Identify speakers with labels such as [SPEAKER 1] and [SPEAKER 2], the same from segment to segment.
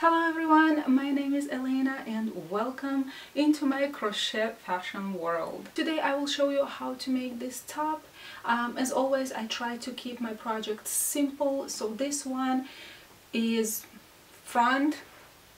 [SPEAKER 1] Hello everyone, my name is Elena and welcome into my crochet fashion world. Today I will show you how to make this top. As always, I try to keep my projects simple, so this one is front,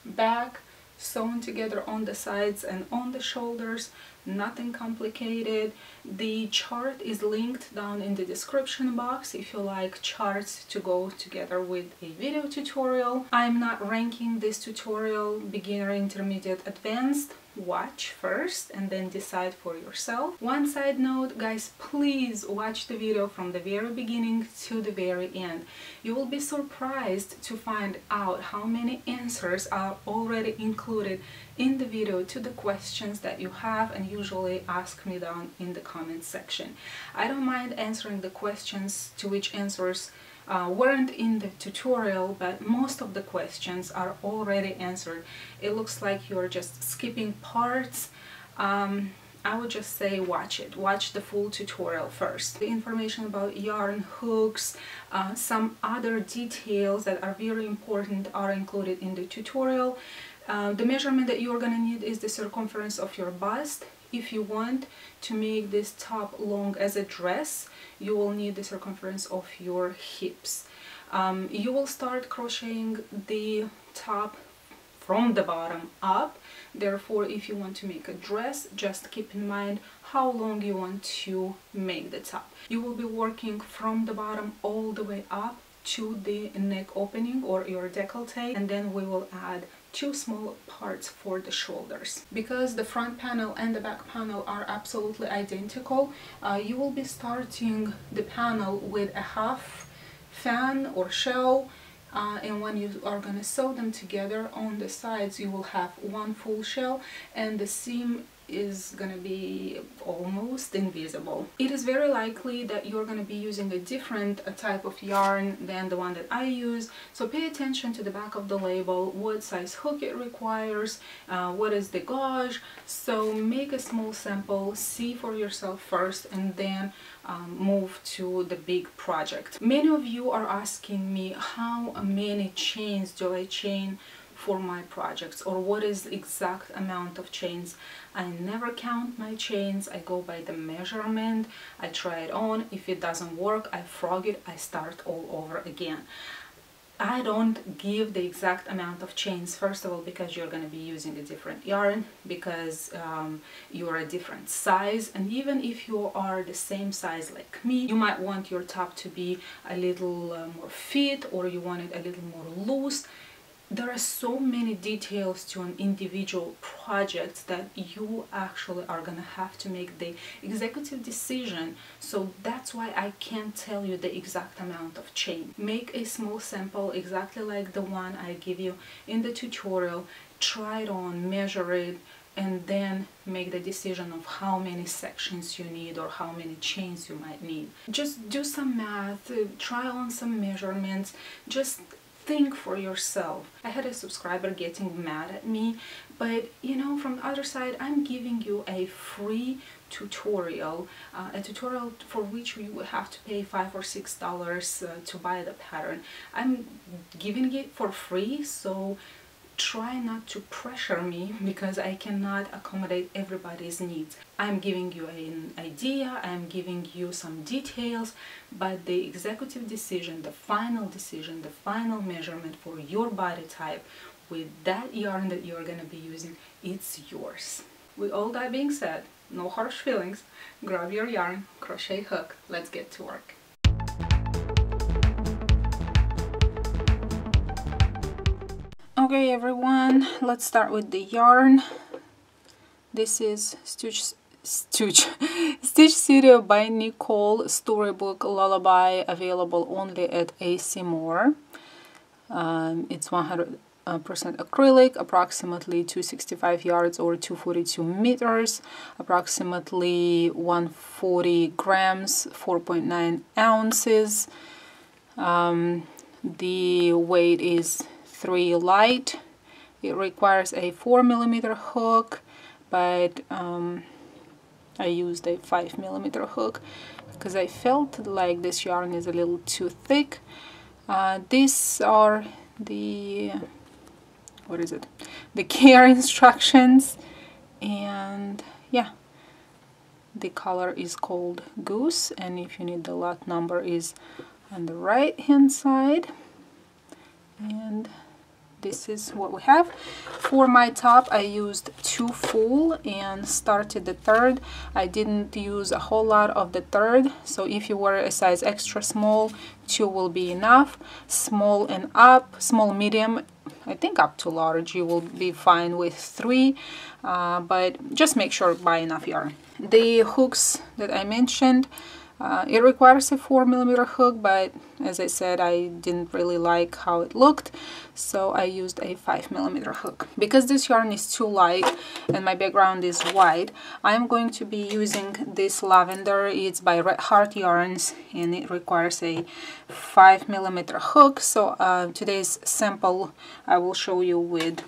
[SPEAKER 1] back, sewn together on the sides and on the shoulders, nothing complicated. The chart is linked down in the description box if you like charts to go together with a video tutorial. I'm not ranking this tutorial beginner, intermediate, advanced. Watch first and then decide for yourself. One side note, guys, please watch the video from the very beginning to the very end. You will be surprised to find out how many answers are already included in the video to the questions that you have and usually ask me down in the comment section. I don't mind answering the questions to which answers weren't in the tutorial, but most of the questions are already answered. It looks like you're just skipping parts. I would just say watch it. Watch the full tutorial first. The information about yarn, hooks, some other details that are very important are included in the tutorial. The measurement that you're gonna need is the circumference of your bust. If you want to make this top long as a dress, you will need the circumference of your hips. You will start crocheting the top from the bottom up. Therefore, if you want to make a dress, just keep in mind how long you want to make the top. You will be working from the bottom all the way up to the neck opening or your décolleté, and then we will add two small parts for the shoulders. Because the front panel and the back panel are absolutely identical, you will be starting the panel with a half fan or shell, and when you are going to sew them together on the sides, you will have one full shell and the seam is going to be almost invisible. It is very likely that you're going to be using a different type of yarn than the one that I use, so pay attention to the back of the label, what size hook it requires, what is the gauge. So make a small sample, see for yourself first, and then move to the big project. Many of you are asking me how many chains do I chain for my projects, or what is the exact amount of chains. I never count my chains. I go by the measurement. I try it on. If it doesn't work, I frog it. I start all over again. I don't give the exact amount of chains, first of all because you're going to be using a different yarn, because you're a different size, and even if you are the same size like me, you might want your top to be a little more fit, or you want it a little more loose. There are so many details to an individual project that you actually are gonna have to make the executive decision. So that's why I can't tell you the exact amount of chain. Make a small sample exactly like the one I give you in the tutorial. Try it on, measure it, and then make the decision of how many sections you need or how many chains you might need. Just do some math, try on some measurements, just think for yourself. I had a subscriber getting mad at me, but you know, from the other side, I'm giving you a free tutorial, a tutorial for which you would have to pay $5 or $6 to buy the pattern. I'm giving it for free, so try not to pressure me because I cannot accommodate everybody's needs. I'm giving you an idea, I'm giving you some details, but the executive decision, the final measurement for your body type with that yarn that you're going to be using, it's yours. With all that being said, no harsh feelings, grab your yarn, crochet hook, let's get to work. Okay everyone, let's start with the yarn. This is Stitch Studio by Nicole, Storybook Lullaby, available only at AC Moore. It's 100% acrylic, approximately 265 yards or 242 meters, approximately 140 grams, 4.9 ounces. The weight is 3 light. It requires a 4mm hook, but I used a 5mm hook because I felt like this yarn is a little too thick. These are the what is it, the care instructions. And yeah, the color is called Goose, and if you need the lot number is on the right hand side. And this is what we have. For my top I used 2 full and started the third. I didn't use a whole lot of the third, so if you wear a size extra small, 2 will be enough. Small and up, small medium, I think up to large you will be fine with 3, but just make sure buy enough yarn. The hooks that I mentioned, it requires a 4mm hook, but as I said, I didn't really like how it looked, so I used a 5mm hook. Because this yarn is too light and my background is white, I'm going to be using this lavender. It's by Red Heart Yarns and it requires a 5mm hook. So today's sample I will show you with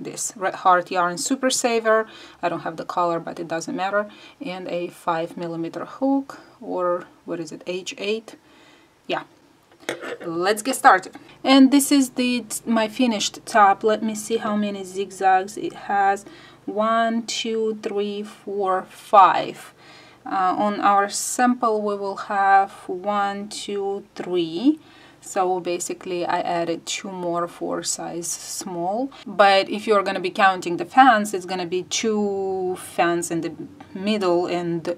[SPEAKER 1] this Red Heart Yarn Super Saver. I don't have the color, but it doesn't matter. And a 5mm hook, or what is it, H8? Yeah. Let's get started. And this is my finished top. Let me see how many zigzags it has. 1, 2, 3, 4, 5. On our sample we will have 1, 2, 3. So basically I added 2 more for size small. But if you're going to be counting the fans, it's going to be 2 fans in the middle and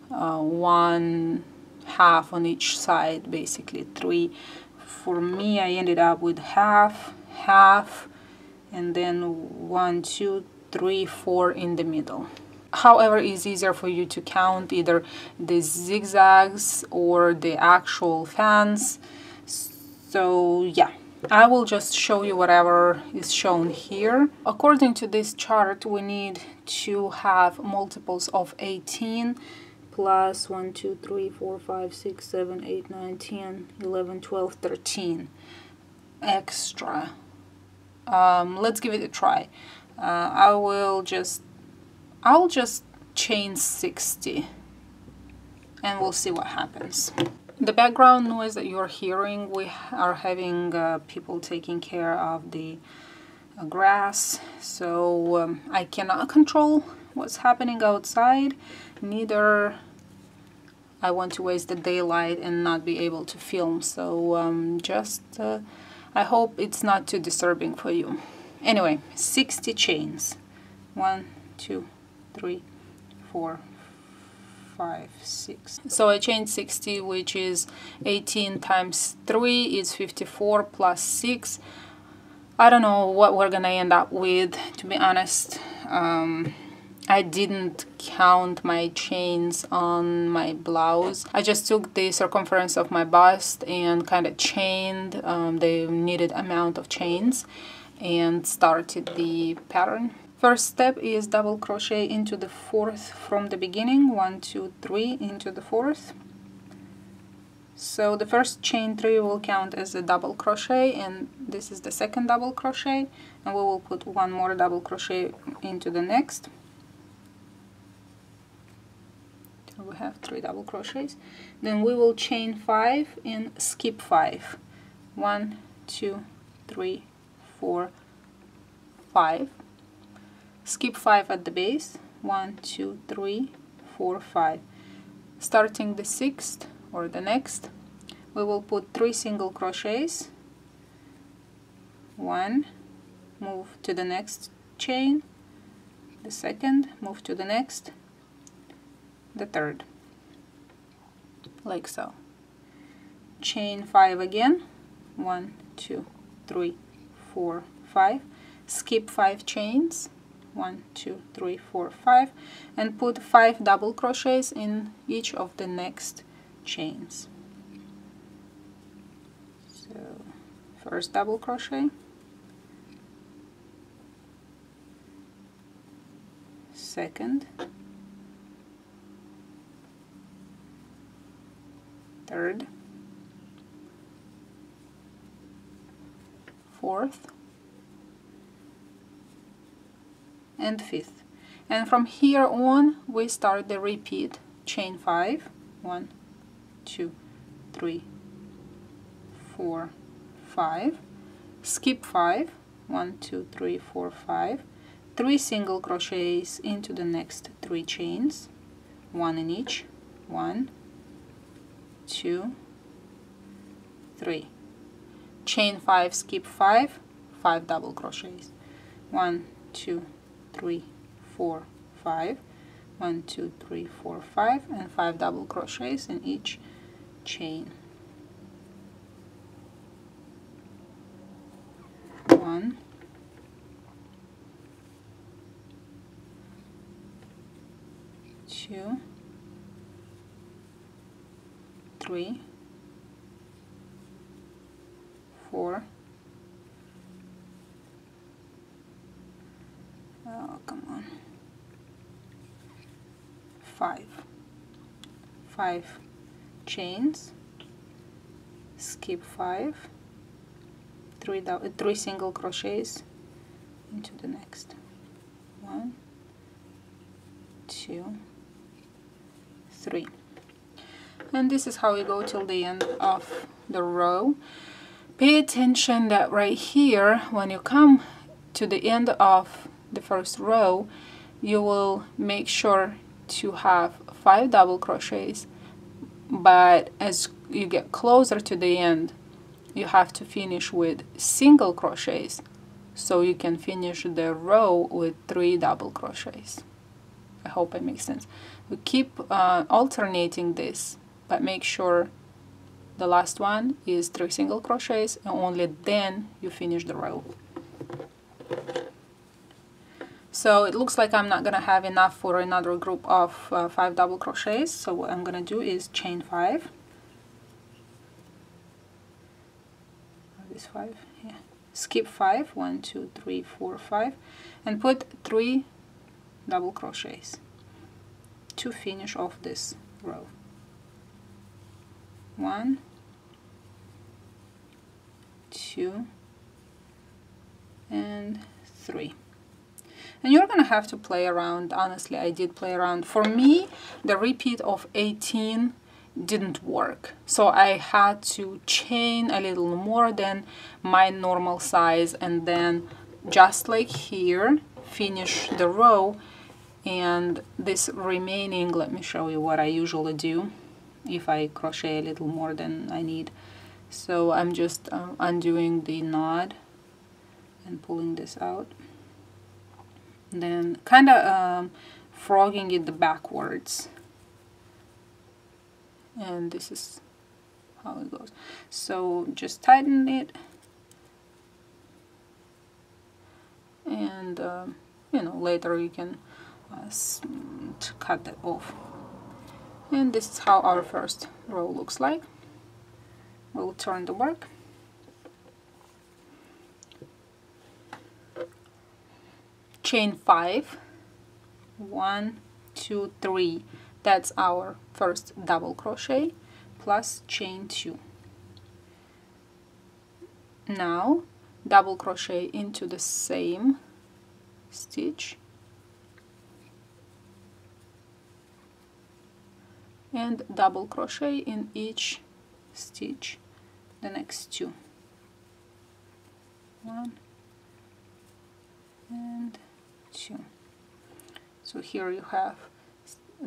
[SPEAKER 1] 1 half on each side, basically 3. For me, I ended up with half, half, and then 1, 2, 3, 4 in the middle. However, it's easier for you to count either the zigzags or the actual fans. So yeah, I will just show you whatever is shown here. According to this chart, we need to have multiples of 18 plus 1, 2, 3, 4, 5, 6, 7, 8, 9, 10, 11, 12, 13 extra. Let's give it a try. I'll just chain 60 and we'll see what happens. The background noise that you're hearing, we are having people taking care of the grass, so I cannot control what's happening outside. Neither I want to waste the daylight and not be able to film, so I hope it's not too disturbing for you. Anyway, 60 chains. 1, 2, 3, 4, 5, 6. So I chained 60, which is 18 times 3 is 54 plus 6. I don't know what we're gonna end up with, to be honest. I didn't count my chains on my blouse. I just took the circumference of my bust and kind of chained the needed amount of chains and started the pattern. First step is double crochet into the 4th from the beginning. 1, 2, 3 into the 4th. So the first chain 3 will count as a double crochet, and this is the second double crochet, and we will put 1 more double crochet into the next. So we have 3 double crochets. Then we will chain 5 and skip 5. 1, 2, 3, 4, 5. Skip 5 at the base. 1, 2, 3, 4, 5. Starting the 6th or the next, we will put 3 single crochets. 1, move to the next chain, the second, move to the next, the third, like so. Chain 5 again. 1, 2, 3, 4, 5. Skip 5 chains. 1, 2, 3, 4, 5, and put 5 double crochets in each of the next chains. So first double crochet, second, third, fourth, and 5th. And from here on we start the repeat. Chain 5, 1, 2, 3, 4, 5, skip 5,
[SPEAKER 2] 1 2 3 4 5, 3 single crochets into the next 3 chains, 1 in each, 1 2 3, chain 5, skip 5, 5 double crochets, 1 2 3 4 5, 1 2 3 4 5, and 5 double crochets in each chain. 1 2 3 4, oh come on, 5 chains, skip 5, 3 single crochets into the next, 1 2 3, and this is how we go till the end of the row. Pay attention that right here, when you come to the end of the first row, you will make sure to have 5 double crochets, but as you get closer to the end, you have to finish with single crochets, so you can finish the row with 3 double crochets. I hope it makes sense. We keep alternating this, but make sure the last one is 3 single crochets, and only then you finish the row. So it looks like I'm not gonna have enough for another group of 5 double crochets, so what I'm gonna do is chain 5. This 5, yeah. Skip 5, 1 2 3 4 5, and put 3 double crochets to finish off this row. 1 2 and 3. And you're gonna have to play around. Honestly, I did play around. For me, the repeat of 18 didn't work, so I had to chain a little more than my normal size, and then just like here, finish the row. And this remaining, let me show you what I usually do if I crochet a little more than I need. So I'm just undoing the knot and pulling this out, then kind of frogging it backwards, and this is how it goes. So just tighten it, and you know, later you can cut that off. And this is how our first row looks like. We'll turn the work. Chain 5, 1 2 3, that's our first double crochet, plus chain 2. Now double crochet into the same stitch and double crochet in each stitch, the next 2. 1 and 2. So here you have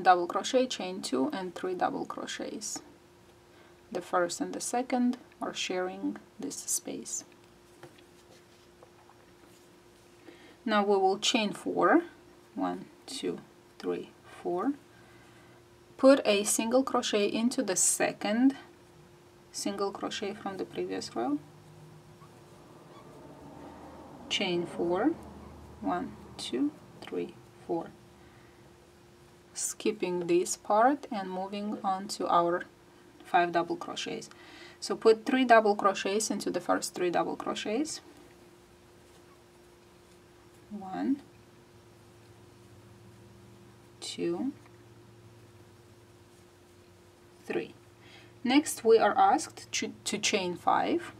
[SPEAKER 2] double crochet, chain 2, and 3 double crochets. The first and the second are sharing this space. Now we will chain 4, 1 2 3 4, put a single crochet into the second single crochet from the previous row, chain 4, 1 2 3 4, skipping this part and moving on to our 5 double crochets. So put 3 double crochets into the first 3 double crochets, 1 2 3. Next we are asked to chain 5,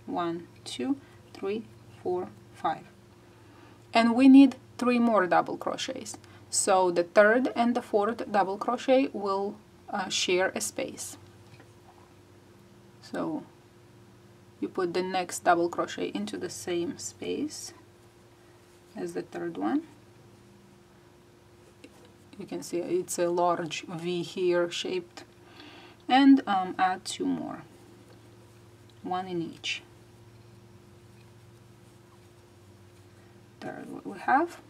[SPEAKER 2] 1 2 3 4 5, and we need 3 more double crochets, so the third and the fourth double crochet will share a space. So you put the next double crochet into the same space as the third one. You can see it's a large V here shaped, and add 2 more, 1 in each. There what we have.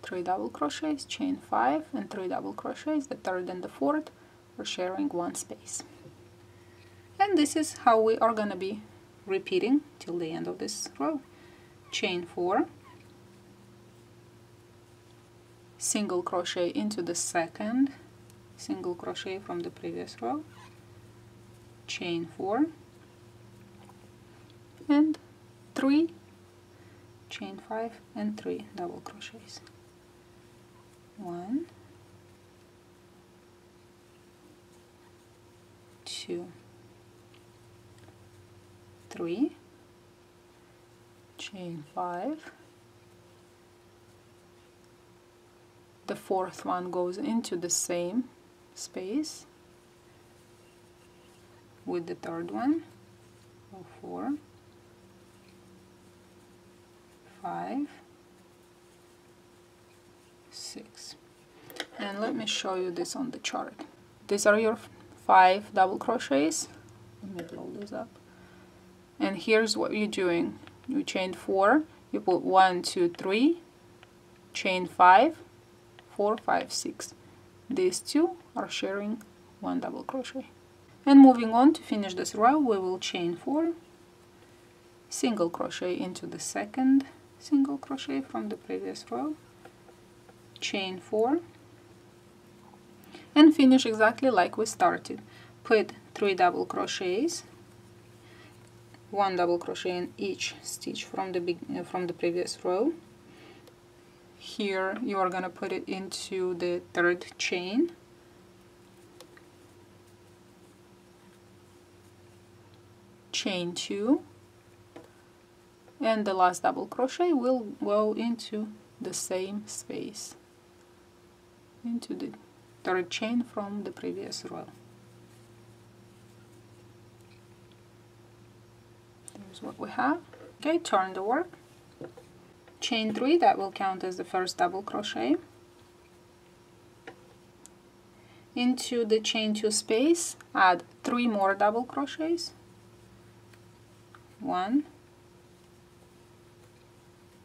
[SPEAKER 2] 3 double crochets, chain 5 and 3 double crochets, the third and the fourth, we're sharing 1 space. And this is how we are going to be repeating till the end of this row. Chain 4, single crochet into the second single crochet from the previous row, chain 4 and 3, chain 5 and 3 double crochets. 1, 2, 3, chain 5. The fourth one goes into the same space with the third one. So 4, 5, 6. And let me show you this on the chart. These are your 5 double crochets. Let me blow this up. And here's what you're doing. You chain 4, you put 1, 2, 3, chain 5, 4, 5, 6. These two are sharing 1 double crochet. And moving on to finish this row, we will chain 4, single crochet into the second single crochet from the previous row, chain 4, and finish exactly like we started. Put 3 double crochets, 1 double crochet in each stitch from the previous row. Here you are going to put it into the third chain, chain 2, and the last double crochet will go into the same space, into the third chain from the previous row. There's what we have. Okay, turn the work. Chain 3, that will count as the first double crochet. Into the chain 2 space, add 3 more double crochets. 1,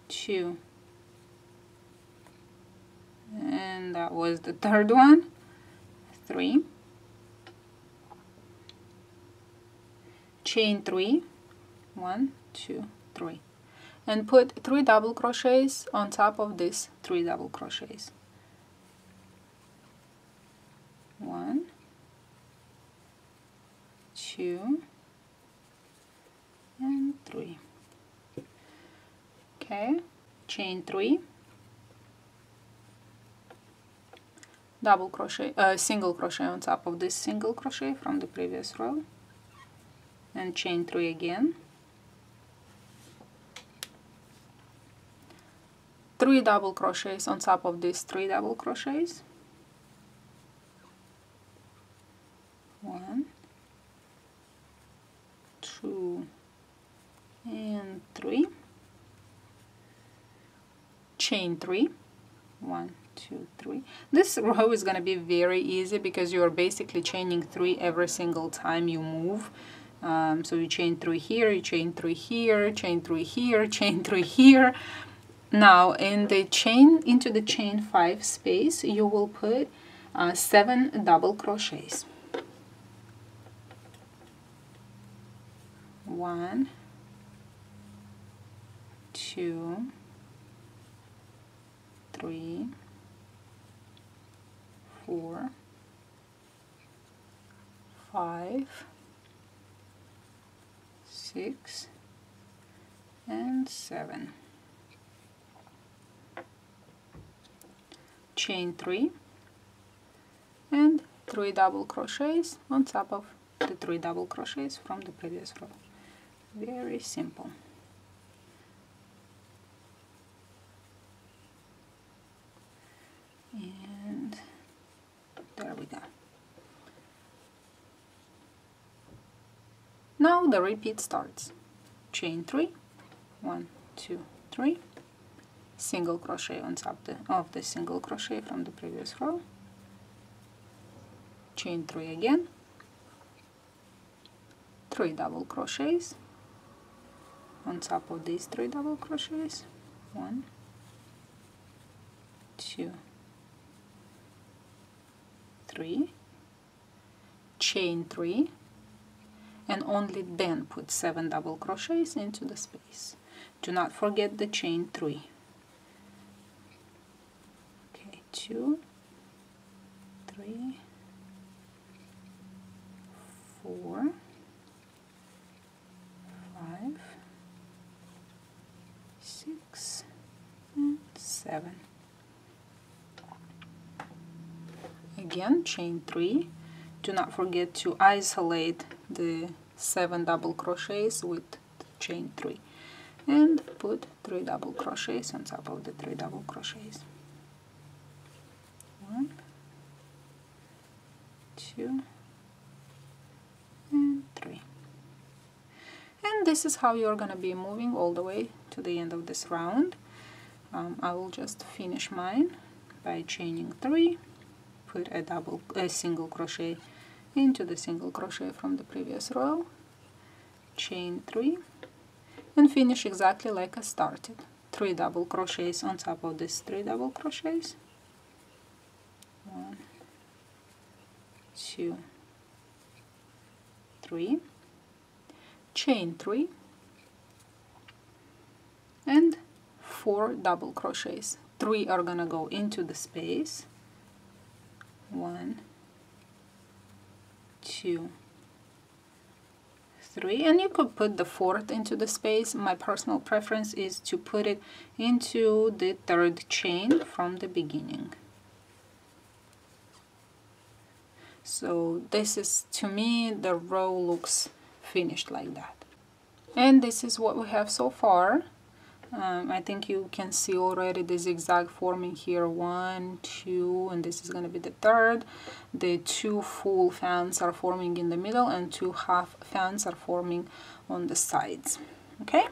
[SPEAKER 2] 2, and that was the third one. 3, chain 3, 1, 2, 3. And put 3 double crochets on top of these 3 double crochets. 1, 2, and 3. Okay, chain 3, double crochet, single crochet on top of this single crochet from the previous row, and chain 3 again. 3 double crochets on top of these 3 double crochets. 1, 2, and 3. Chain 3. 1, 2, 3. This row is going to be very easy because you are basically chaining 3 every single time you move. So you chain 3 here, you chain 3 here, chain 3 here, chain 3 here. Now in the chain, into the chain 5 space, you will put 7 double crochets. 1, 2, 3, 4, 5, 6, and 7. Chain 3 and 3 double crochets on top of the 3 double crochets from the previous row. Very simple. And there we go. Now the repeat starts. Chain 3, 1, 2, 3, single crochet on top of the single crochet from the previous row, chain 3 again, 3 double crochets on top of these 3 double crochets, 1, 2, 3, chain 3, and only then put 7 double crochets into the space. Do not forget the chain 3. Okay, 2, 3, 4, 5, 6, and 7. Again, chain 3. Do not forget to isolate the 7 double crochets with chain 3 and put 3 double crochets on top of the 3 double crochets. 1, 2, and 3. And this is how you're gonna be moving all the way to the end of this round. I will just finish mine by chaining 3, put a single crochet into the single crochet from the previous row, chain 3, and finish exactly like I started. 3 double crochets on top of these 3 double crochets, 1, 2, 3, chain 3, and 4 double crochets. 3 are gonna go into the space, 1, 2, 3, and you could put the 4th into the space. My personal preference is to put it into the 3rd chain from the beginning. So this is, to me, the row looks finished like that. And this is what we have so far. I think you can see already the zigzag forming here, 1, 2, and this is going to be the 3rd. The 2 full fans are forming in the middle and 2 half fans are forming on the sides. Okay,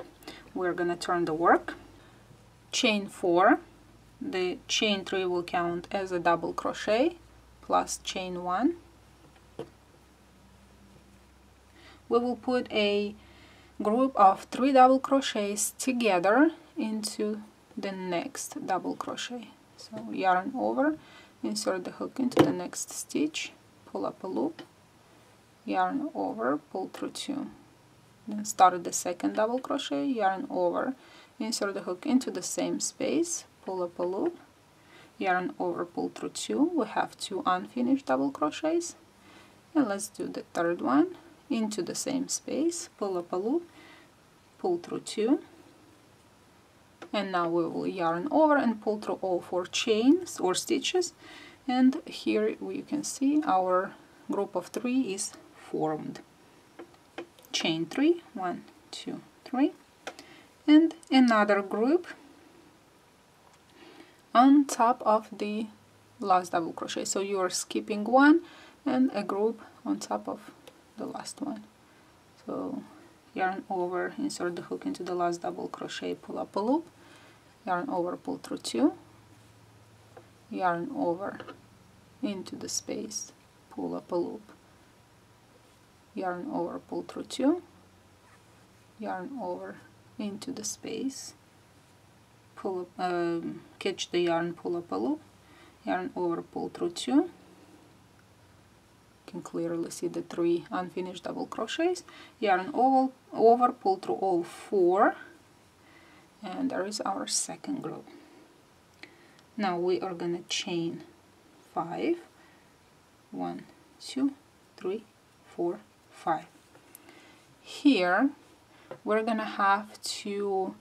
[SPEAKER 2] we're going to turn the work. Chain 4, the chain 3 will count as a double crochet plus chain 1. We will put a group of 3 double crochets together into the next double crochet. So yarn over, insert the hook into the next stitch, pull up a loop, yarn over, pull through 2. Then start the second double crochet, yarn over, insert the hook into the same space, pull up a loop, yarn over, pull through 2. We have 2 unfinished double crochets, and let's do the 3rd one. Into the same space, pull up a loop, pull through 2, and now we will yarn over and pull through all 4 chains or stitches, and here you can see our group of 3 is formed. Chain 3, 1, 2, 3, and another group on top of the last double crochet. So you are skipping 1 and a group on top of the last one. So yarn over, insert the hook into the last double crochet, pull up a loop, yarn over, pull through 2, yarn over into the space, pull up a loop, yarn over, pull through 2, yarn over into the space, pull up, catch the yarn, pull up a loop, yarn over, pull through 2. Can clearly see the 3 unfinished double crochets, yarn over, pull through all 4, and there is our second group. Now we are gonna chain 5, 1, 2, 3, 4, 5. Here we're gonna have to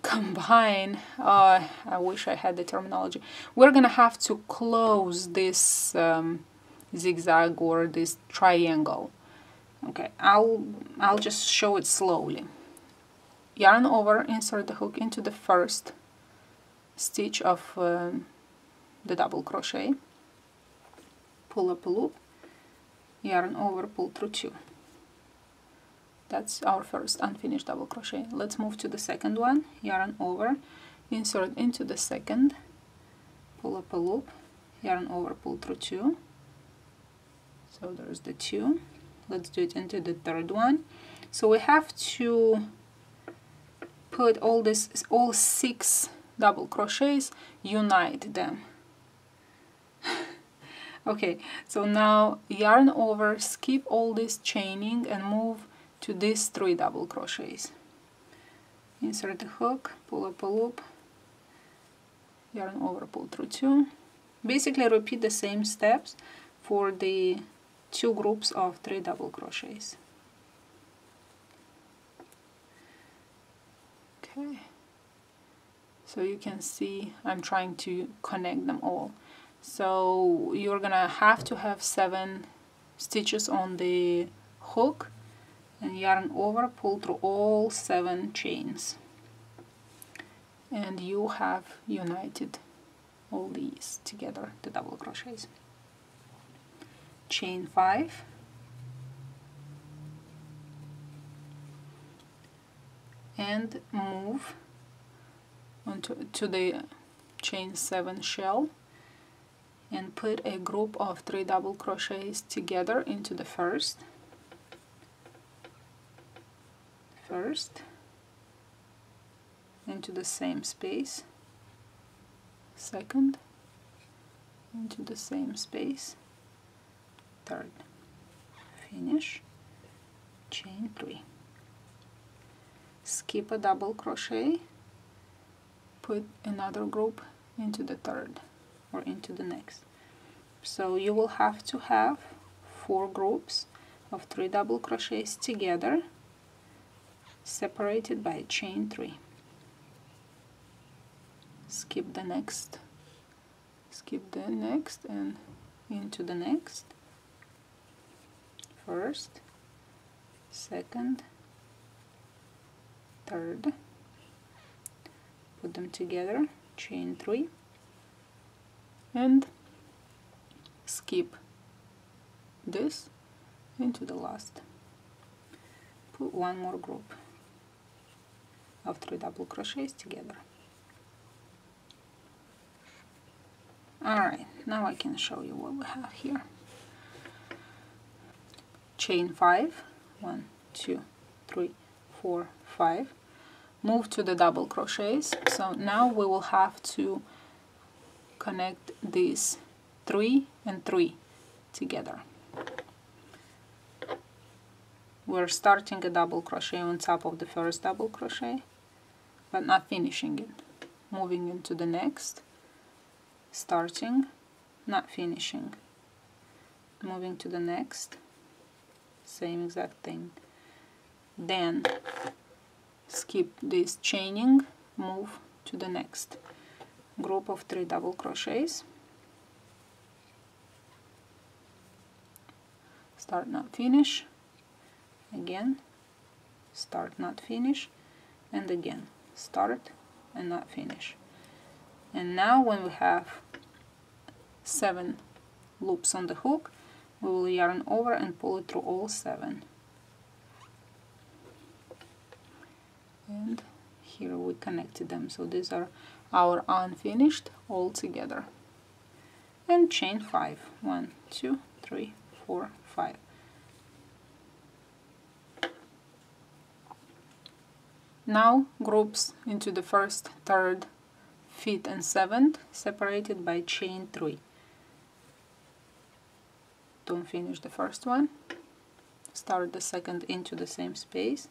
[SPEAKER 2] combine, I wish I had the terminology, we're gonna have to close this zigzag or this triangle. Okay, I'll just show it slowly. Yarn over, insert the hook into the first stitch of the double crochet, pull up a loop, yarn over, pull through 2. That's our first unfinished double crochet. Let's move to the second one. Yarn over, insert into the second, pull up a loop, yarn over, pull through 2. So there's the 2. Let's do it into the third one. So we have to put all 6 double crochets, unite them. Okay, so now yarn over, skip all this chaining and move to these 3 double crochets. Insert the hook, pull up a loop, yarn over, pull through 2. Basically repeat the same steps for the 2 groups of 3 double crochets. Okay, so you can see I'm trying to connect them all. So you're gonna have to have 7 stitches on the hook and yarn over, pull through all 7 chains, and you have united all these together, the double crochets. Chain 5, and move to the chain 7 shell and put a group of 3 double crochets together into the first, into the same space, second, into the same space, third, finish, chain 3, skip a double crochet, put another group into the third or into the next. So you will have to have 4 groups of 3 double crochets together, separated by chain 3. Skip the next and into the next, first, second, third, put them together, chain 3, and skip this into the last. Put 1 more group of 3 double crochets together. Alright, now I can show you what we have here. Chain 5, 1, 2, 3, 4, 5. Move to the double crochets. So now we will have to connect these 3 and 3 together. We're starting a double crochet on top of the first double crochet, but not finishing it. Moving into the next, starting, not finishing, moving to the next, same exact thing. Then skip this chaining, move to the next group of 3 double crochets, start, not finish, again, start, not finish, and again, start and not finish. And now when we have 7 loops on the hook, we will yarn over and pull it through all 7. And here we connected them, so these are our unfinished all together. And chain 5, 1, 2, 3, 4, 5. Now groups into the first, third, 5th and 7th, separated by chain 3. Don't finish the first one, start the second into the same space,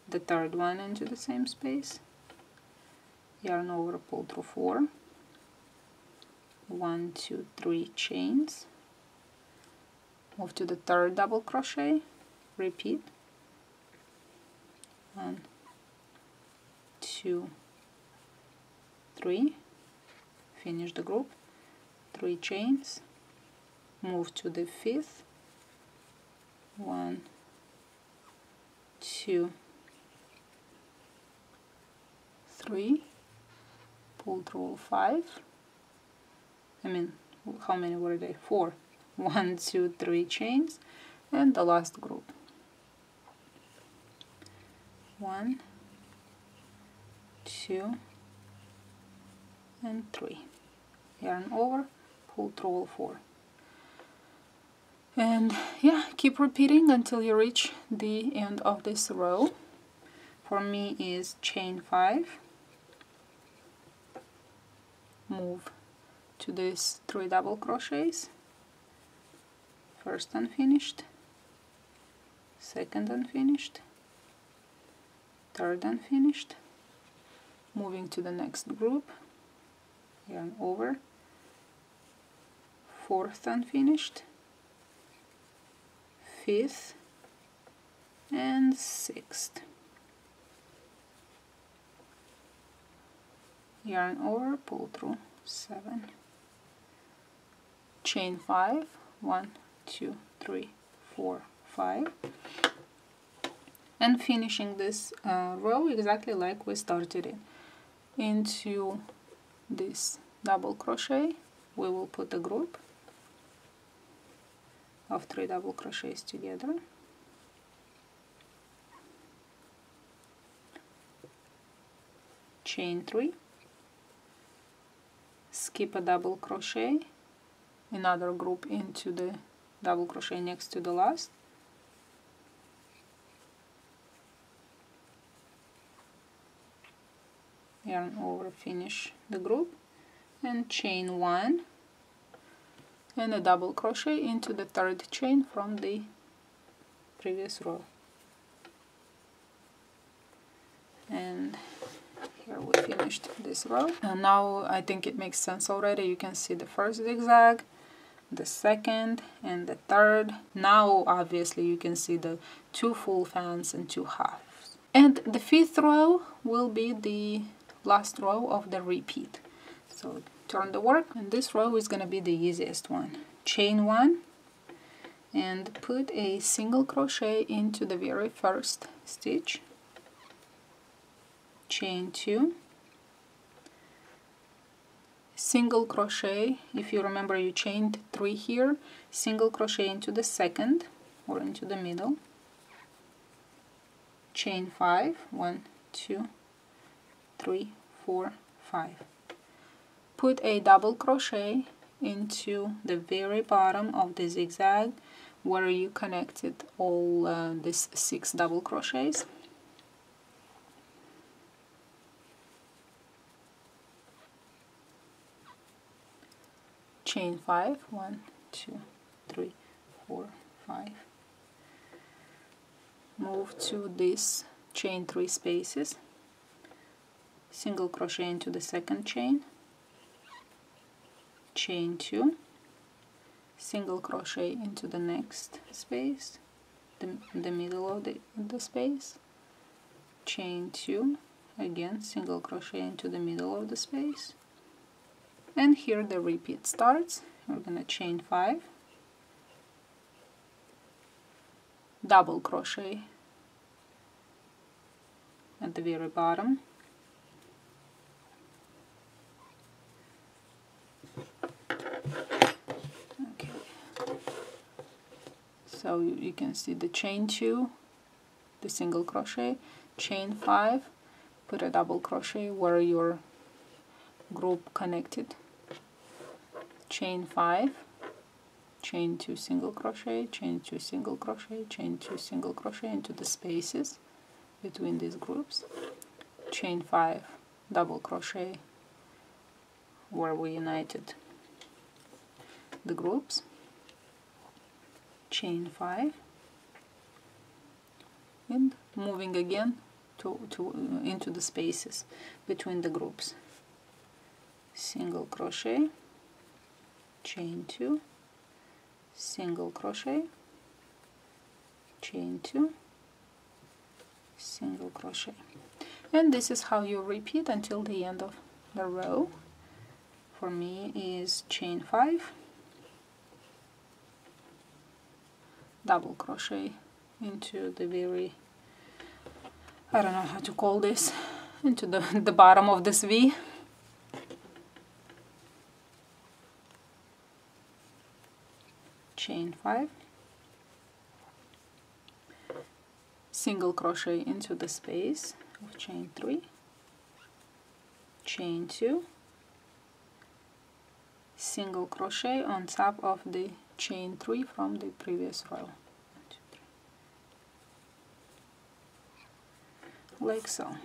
[SPEAKER 2] the third one into the same space, yarn over, pull through 4, 1, 2, 3 chains, move to the third double crochet, repeat, 1, 2, 3, finish the group, 3 chains, move to the 5th, 1, 2, 3, pull through all 5, how many were they? 4, 1, 2, 3 chains, and the last group. 1, 2, and 3. Yarn over, pull through all 4. And yeah, keep repeating until you reach the end of this row. For me is chain 5, move to these 3 double crochets, first unfinished, second unfinished, third unfinished, moving to the next group, yarn over, fourth unfinished, fifth, and sixth. Yarn over, pull through 7. Chain 5, 1, 2, 3, 4, 5. And finishing this row exactly like we started it. Into this double crochet, we will put a group of 3 double crochets together. Chain 3, skip a double crochet, another group into the double crochet next to the last, yarn over, finish the group, and chain 1 and a double crochet into the third chain from the previous row. And here we finished this row. And now I think it makes sense already. You can see the first zigzag, the second, and the third. Now obviously you can see the 2 full fans and 2 halves. And the 5th row will be the last row of the repeat. So turn the work, and this row is going to be the easiest one. Chain 1 and put a single crochet into the very first stitch. Chain 2, single crochet, if you remember you chained 3 here, single crochet into the second or into the middle, chain 5, 1, 2, 3, 4, 5. Put a double crochet into the very bottom of the zigzag where you connected all these 6 double crochets. Chain 5, 1, 2, 3, 4, 5. Move to this chain 3 spaces, single crochet into the second chain, chain 2, single crochet into the next space, the middle of the space, chain 2, again single crochet into the middle of the space, and here the repeat starts. We're gonna chain 5, double crochet at the very bottom, okay, so you can see the chain 2, the single crochet, chain 5, put a double crochet where your group connected, chain 5, chain 2 single crochet, chain 2 single crochet, chain 2 single crochet into the spaces between these groups, chain 5, double crochet where we united the groups, chain 5, and moving again into the spaces between the groups, single crochet, chain 2, single crochet, chain 2, single crochet. And this is how you repeat until the end of the row. For me is chain 5, double crochet into the very, I don't know how to call this, into the bottom of this V, chain 5, single crochet into the space of chain 3, chain 2, single crochet on top of the chain 3 from the previous row. 1, 2, 3. Like so.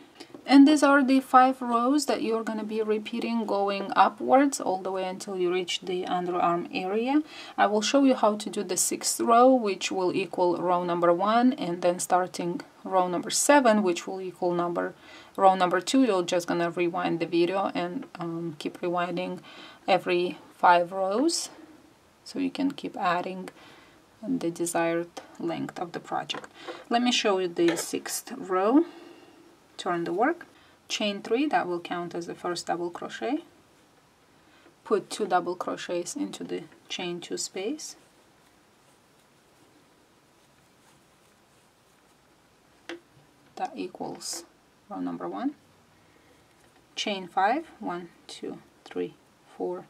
[SPEAKER 2] And these are the 5 rows that you're going to be repeating, going upwards all the way until you reach the underarm area. I will show you how to do the 6th row, which will equal row number 1, and then starting row number 7, which will equal row number 2. You're just going to rewind the video and keep rewinding every 5 rows, so you can keep adding the desired length of the project. Let me show you the 6th row. Turn the work, chain 3, that will count as the first double crochet, put 2 double crochets into the chain 2 space, that equals row number 1, chain 5, 1, 2, 3, 4,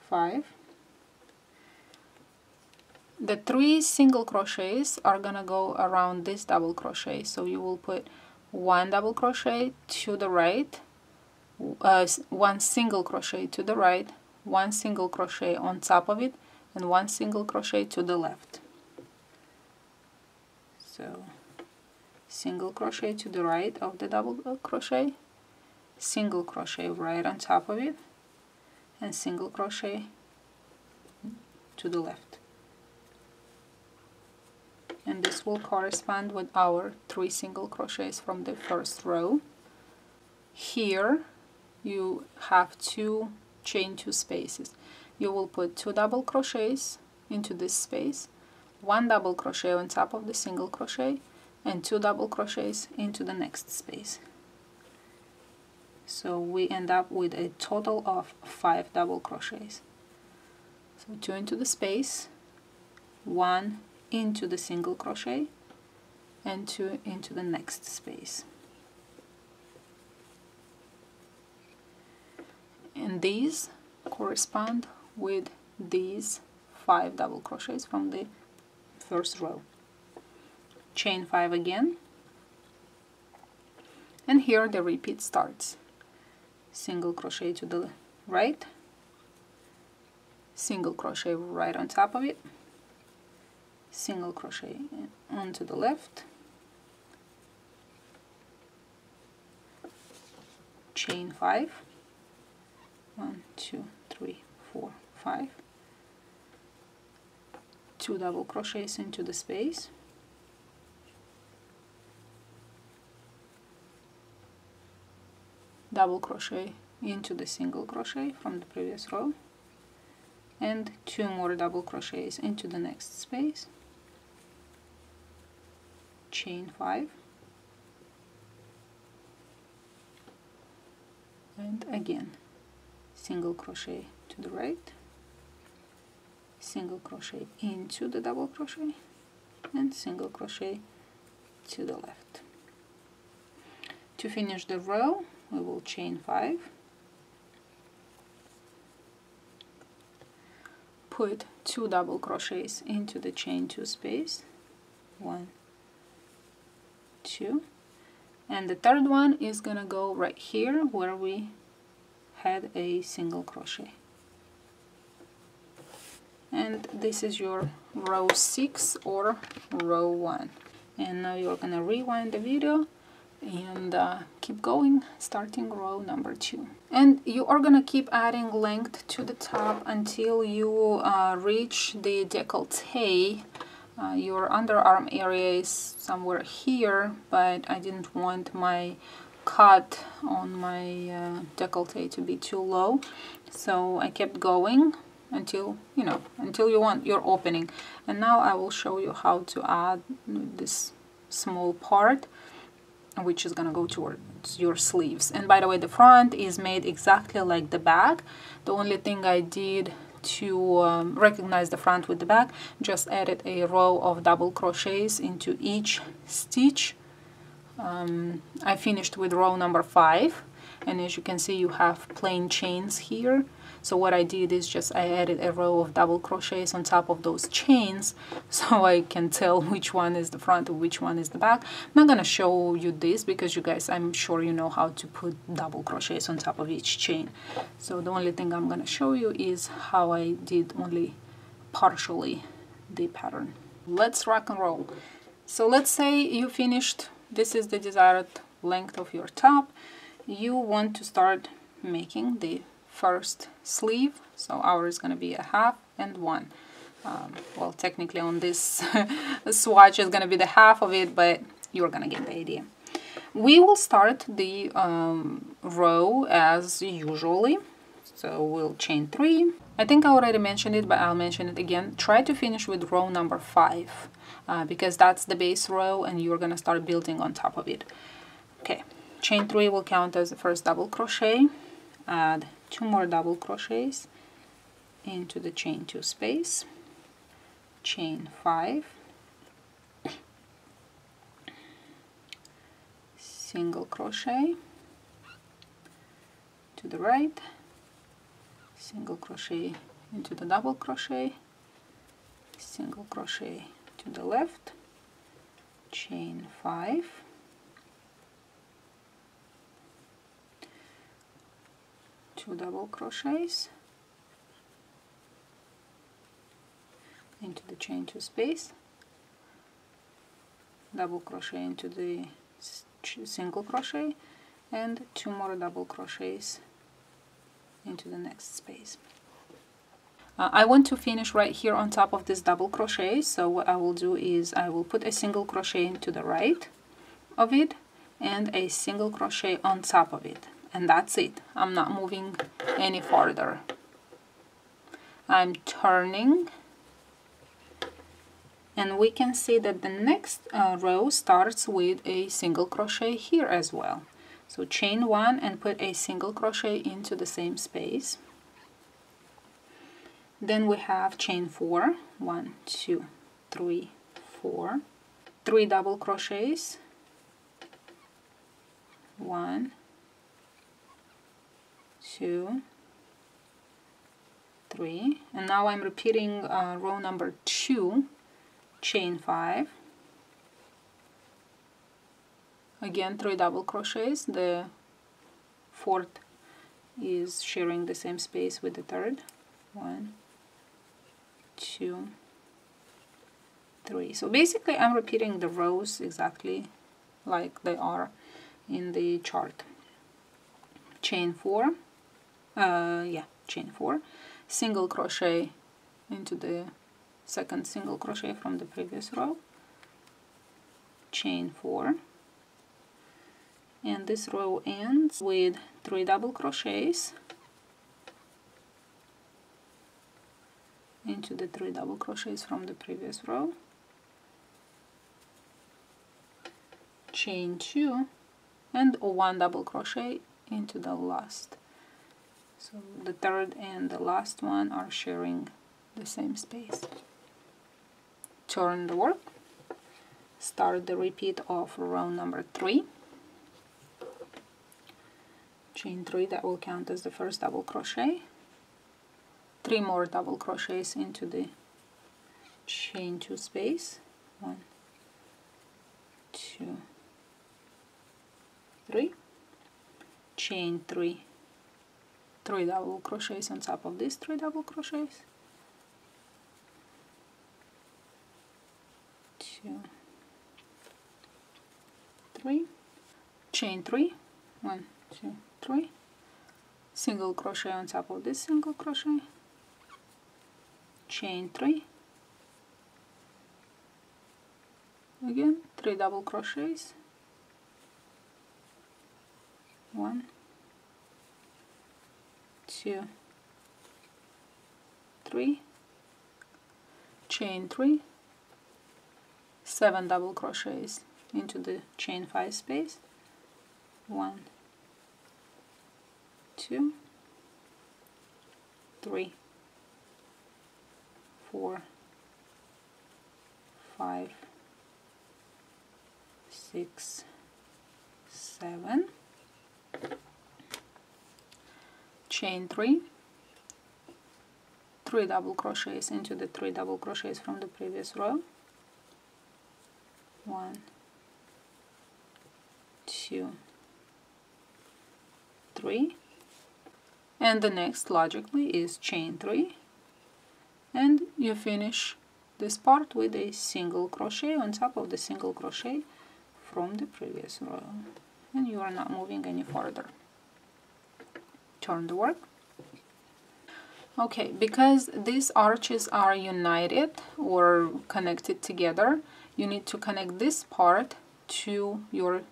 [SPEAKER 2] 5. The 3 single crochets are gonna go around this double crochet, so you will put 1 double crochet to the right, 1 single crochet to the right, 1 single crochet on top of it, and 1 single crochet to the left. So single crochet to the right of the double crochet, single crochet right on top of it, and single crochet to the left. And this will correspond with our 3 single crochets from the first row. Here you have 2 chain 2 spaces. You will put 2 double crochets into this space, 1 double crochet on top of the single crochet, and 2 double crochets into the next space. So we end up with a total of 5 double crochets. So 2 into the space, 1 into the single crochet, and 2 into the next space. And these correspond with these 5 double crochets from the first row. Chain 5 again, and here the repeat starts. Single crochet to the right, single crochet right on top of it, single crochet onto the left, chain 5, 1, 2, 3, 4, 5, 2 double crochets into the space, double crochet into the single crochet from the previous row, and 2 more double crochets into the next space, chain 5, and again single crochet to the right, single crochet into the double crochet, and single crochet to the left. To finish the row, we will chain 5, put 2 double crochets into the chain 2 space, 1, 2, and the third one is gonna go right here where we had a single crochet. And this is your row 6 or row 1. And now you're gonna rewind the video and keep going, starting row number 2. And you are gonna keep adding length to the top until you reach the décolleté. Your underarm area is somewhere here, but I didn't want my cut on my décolleté to be too low, so I kept going until you want your opening. And now I will show you how to add this small part, which is gonna go towards your sleeves. And by the way, the front is made exactly like the back. The only thing I did to recognize the front with the back, just added a row of double crochets into each stitch. I finished with row number 5, and as you can see you have plain chains here. So what I did is just I added a row of double crochets on top of those chains so I can tell which one is the front and which one is the back. I'm not gonna show you this because you guys, I'm sure you know how to put double crochets on top of each chain. So the only thing I'm gonna show you is how I did only partially the pattern. Let's rock and roll. So let's say you finished, this is the desired length of your top. You want to start making the first sleeve. So ours is going to be a half and one. Well, technically on this swatch is going to be the half of it, but you're going to get the idea. We will start the row as usually. So we'll chain 3. I think I already mentioned it, but I'll mention it again. Try to finish with row number 5 because that's the base row and you're going to start building on top of it. Okay, chain 3 will count as the first double crochet. Add 2 more double crochets into the chain 2 space. Chain 5. Single crochet to the right. Single crochet into the double crochet, single crochet to the left, chain 5, two double crochets into the chain 2 space, double crochet into the single crochet, and 2 more double crochets into the next space. I want to finish right here on top of this double crochet, so what I will do is I will put a single crochet into the right of it and a single crochet on top of it, and that's it. I'm not moving any farther. I'm turning, and we can see that the next row starts with a single crochet here as well. So chain 1 and put a single crochet into the same space. Then we have chain 4, 1, 2, 3, 4, 3 double crochets, 1, 2, 3, and now I'm repeating row number 2, chain 5. Again, 3 double crochets. The fourth is sharing the same space with the third. 1, 2, 3. So basically I'm repeating the rows exactly like they are in the chart. Chain 4, chain 4, single crochet into the second single crochet from the previous row, chain 4, and this row ends with 3 double crochets into the 3 double crochets from the previous row, chain 2, and 1 double crochet into the last. So the third and the last one are sharing the same space. Turn the work, start the repeat of row number 3, chain 3, that will count as the first double crochet, 3 more double crochets into the chain 2 space, 1, 2, 3, chain 3, 3 double crochets on top of these 3 double crochets, 2, 3, chain 3, 1, 2, 3, single crochet on top of this single crochet, chain 3, again 3 double crochets, 1, 2, 3, chain 3, 7 double crochets into the chain 5 space, 1, 2, 3, 4, 5, 6, 7, chain 3, 3 double crochets into the 3 double crochets from the previous row, 1, 2, 3, and the next logically is chain 3, and you finish this part with a single crochet on top of the single crochet from the previous row, and you are not moving any further. Turn the work. Okay, because these arches are united or connected together, you need to connect this part to your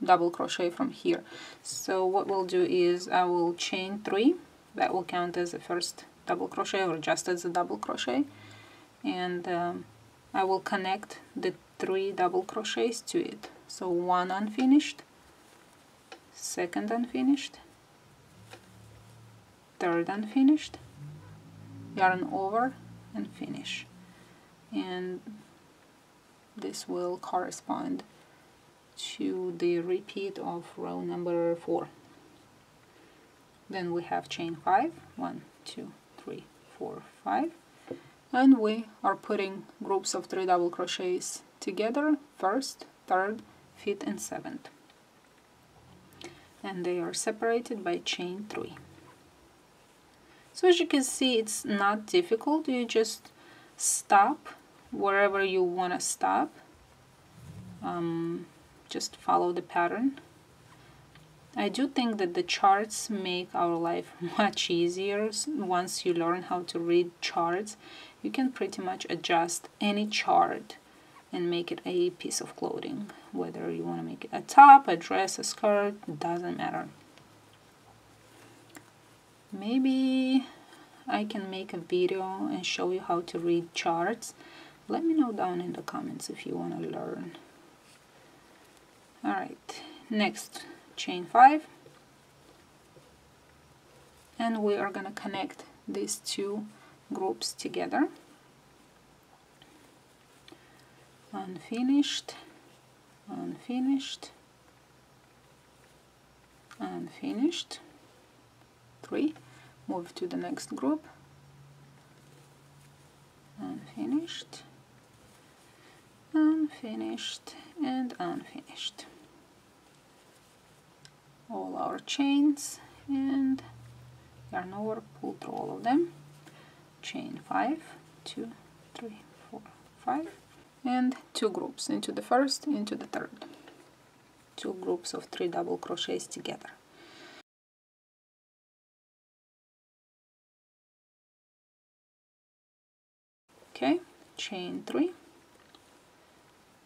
[SPEAKER 2] double crochet from here. So what we'll do is I will chain 3, that will count as the first double crochet or just as a double crochet, and I will connect the 3 double crochets to it. So 1 unfinished, 2nd unfinished, 3rd unfinished, yarn over and finish, and this will correspond to the repeat of row number 4. Then we have chain 5, 1, 2, 3, 4, 5, and we are putting groups of 3 double crochets together, 1st, 3rd, 5th and 7th, and they are separated by chain 3. So as you can see, it's not difficult. You just stop wherever you want to stop. Just follow the pattern. I do think that the charts make our life much easier. Once you learn how to read charts, you can pretty much adjust any chart and make it a piece of clothing. Whether you want to make it a top, a dress, a skirt, doesn't matter. Maybe I can make a video and show you how to read charts. Let me know down in the comments if you want to learn. Alright, next chain 5, and we are going to connect these 2 groups together. Unfinished, unfinished, unfinished, 3, move to the next group, unfinished, unfinished, and unfinished. All our chains, and yarn over, pull through all of them, chain 5, 2, 3, 4, 5, and 2 groups into the 1st, into the 3rd, 2 groups of 3 double crochets together. Okay, chain 3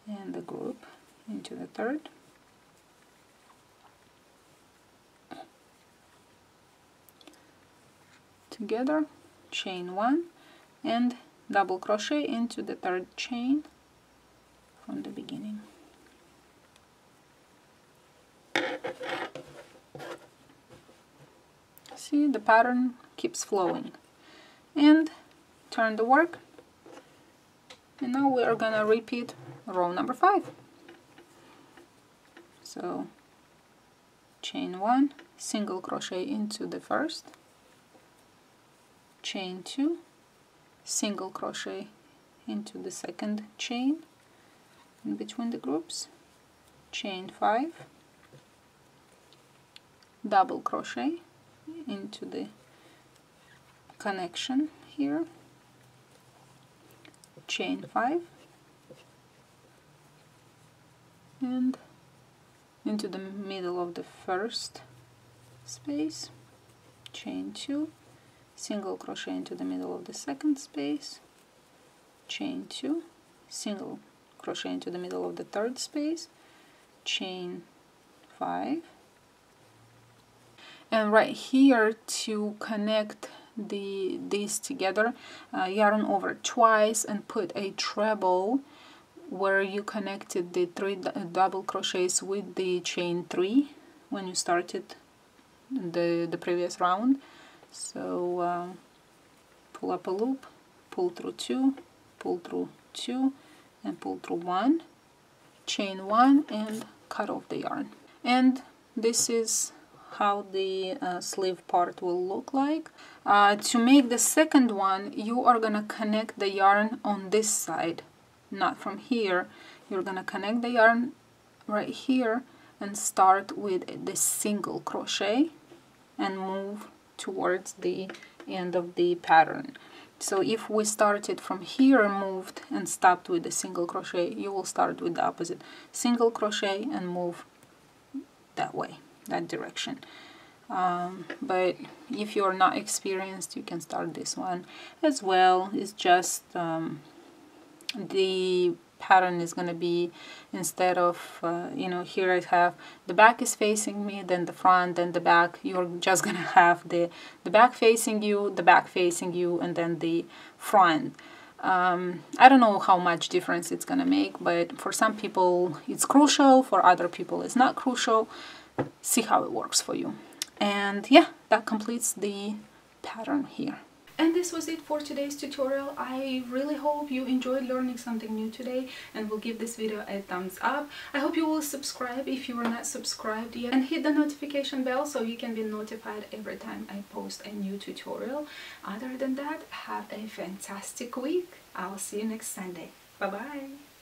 [SPEAKER 2] and the group into the 3rd, together, chain 1 and double crochet into the 3rd chain from the beginning. See, the pattern keeps flowing. And turn the work, and now we are gonna repeat row number 5. So chain 1, single crochet into the 1st, chain 2, single crochet into the 2nd chain in between the groups, chain 5, double crochet into the connection here, chain 5, and into the middle of the 1st space, chain 2, single crochet into the middle of the 2nd space, chain 2, single crochet into the middle of the 3rd space, chain 5, and right here to connect these together, yarn over twice and put a treble where you connected the 3 double crochets with the chain 3 when you started the previous round. So pull up a loop, pull through 2, pull through 2, and pull through 1, chain 1, and cut off the yarn. And this is how the sleeve part will look like. To make the second one, you are gonna connect the yarn on this side, not from here. You're gonna connect the yarn right here and start with the single crochet and move towards the end of the pattern. So if we started from here, moved and stopped with a single crochet, you will start with the opposite. Single crochet and move that way, that direction. But if you're not experienced, you can start this one as well. It's just the pattern is going to be, instead of you know, here I have the back is facing me, then the front, then the back, you're just going to have the back facing you, the back facing you, and then the front. I don't know how much difference it's going to make, but for some people it's crucial, for other people it's not crucial. See how it works for you. And yeah, that completes the pattern here.
[SPEAKER 1] And this was it for today's tutorial. I really hope you enjoyed learning something new today and will give this video a thumbs up. I hope you will subscribe if you are not subscribed yet, and hit the notification bell so you can be notified every time I post a new tutorial. Other than that, have a fantastic week. I'll see you next Sunday. Bye bye.